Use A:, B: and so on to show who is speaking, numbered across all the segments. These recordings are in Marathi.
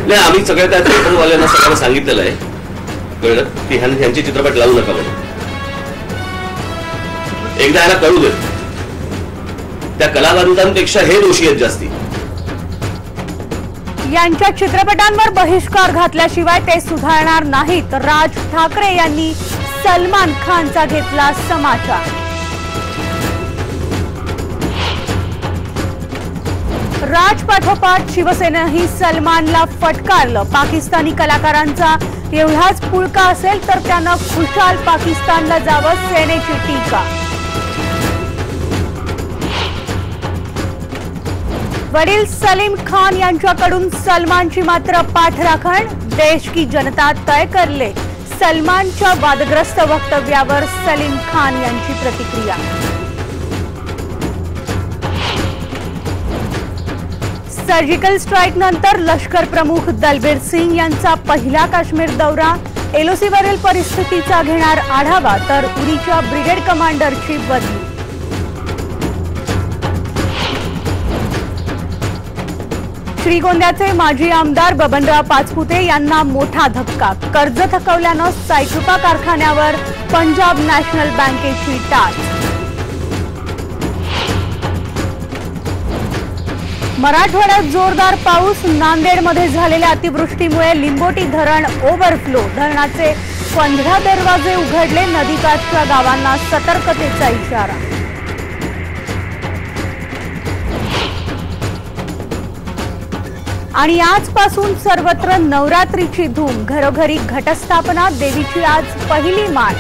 A: नाही, आम्ही सगळ्या त्या थिएटरवाल्यांना सगळ्यांना सांगितलेलं आहे, कळलं की ह्यांचे चित्रपट लावू नका म्हणून. एकदा ह्याला कळू दे, त्या कलावंतांपेक्षा हे दोषी आहेत जास्ती.
B: यांच्या चित्रपटांवर बहिष्कार घातल्याशिवाय ते सुधारणार नाहीत. राज ठाकरे यांनी सलमान खानचा घेतला समाचार. राज पाठोपाठ शिवसेनेही सलमानला फटकारलं. पाकिस्तानी कलाकारांचा एवढाच पुळका असेल तर त्यानं खुशाल पाकिस्तानला जावं, सेनेची टीका. वडील सलीम खान यांच्याकडून सलमानची मात्र पाठराखण. देश की जनता तय कर ले, सलमानच्या वादग्रस्त वक्तव्यावर सलीम खान यांची प्रतिक्रिया. सर्जिकल स्ट्राईक नंतर लष्कर प्रमुख दलबीर सिंग यांचा पहिला काश्मीर दौरा. एलओसीवरील परिस्थितीचा घेणार आढावा, तर उरीच्या ब्रिगेड कमांडरची बदली. श्रीगोंद्याचे माजी आमदार बबनराव पाचपुते यांना मोठा धक्का. कर्ज थकवल्यानं सायकृपा कारखान्यावर पंजाब नॅशनल बँकेची टाच. मराठवाड्यात जोरदार पाऊस. नांदेडमध्ये झालेल्या अतिवृष्टीमुळे लिंबोटी धरण ओव्हरफ्लो. धरणाचे 15 दरवाजे उघडले. नदीकाठच्या गावांना सतर्कतेचा इशारा. आणि आजपासून सर्वत्र नवरात्रीची धूम. घरोघरी घटस्थापना. देवीची आज पहिली मान,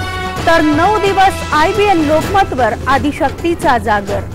B: तर 9 दिवस IBN लोकमतवर आदिशक्तीचा जागर.